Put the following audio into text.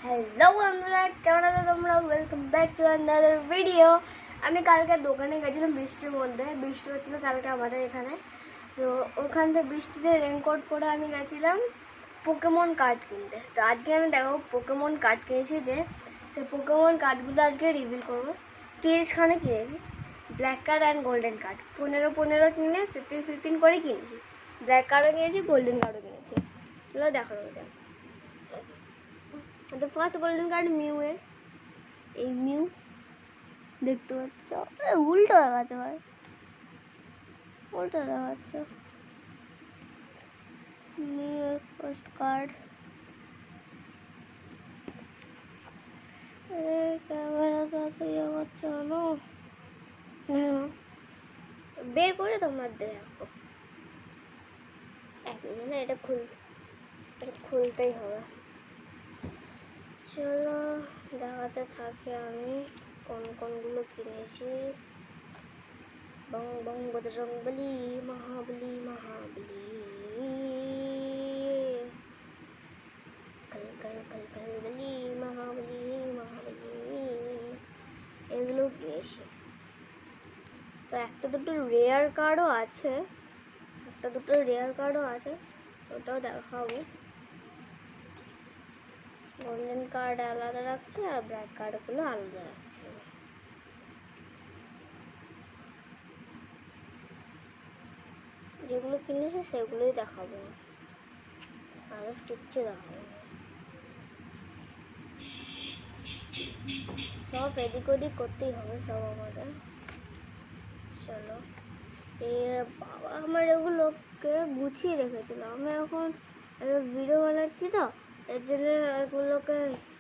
Hello বন্ধুরা, কেমন আছো তোমরা? Welcome back to another video. আমি কালকে দোকানে গেছিলাম বৃষ্টির মধ্যে, বৃষ্টি হচ্ছিলো কালকে আমাদের এখানে। তো ওখান থেকে বৃষ্টিতে রেনকোট পরে আমি গেছিলাম পোকেমন কার্ড কিনতে। তো আজকে আমি দেখো পোকেমন কার্ড কিনেছি, যে সে পোকেমন কার্ডগুলো আজকে রিভিল করবো। 30খানে কিনেছি black card and golden card, 15 কিনে 15 করে কিনেছি। ব্ল্যাক কার্ডও কিনেছি, গোল্ডেন কার্ডও কিনেছি। চলো দেখানো যায়। তো ফার্স্ট গোল্ডেন কার্ড মিউ এর, এই মিউ দেখতে পাচ্ছ, উল্টো দেখাচ্ছে ভাই, উল্টো দেখাচ্ছে। মিউ এর ফার্স্ট কার্ড, ক্যামেরা তো ইয়ে করছে কেন? বের করে তোমার দেখো, এক মিনিট, এটা খুলতেই হবে। চলো দেখাতে থাকি আমি কোনগুলো কিনেছি। বং বং বজরং বলি, মহাবলি মহাবলি, কল কল কল কল বলি, মহাবলি মহাবলি, এগুলো কিনেছি। তো একটা দুটো রেয়ার কার্ডও আছে, ওটাও দেখাবো। গোল্ডেন কার্ড আলাদা রাখছি আর ব্ল্যাক কার্ডগুলো আলাদা রাখছি। যেগুলো কিনেছি সেগুলোই দেখাবো, আদার্স কিচ্ছু দেখাবো না। সব এদিক ওদিক করতেই হবে সব আমাদের। চলো, এ বাবা আমার এগুলোকে গুছিয়ে রেখেছিল, আমি এখন ভিডিও বানাচ্ছি, তো এর জন্য এগুলোকে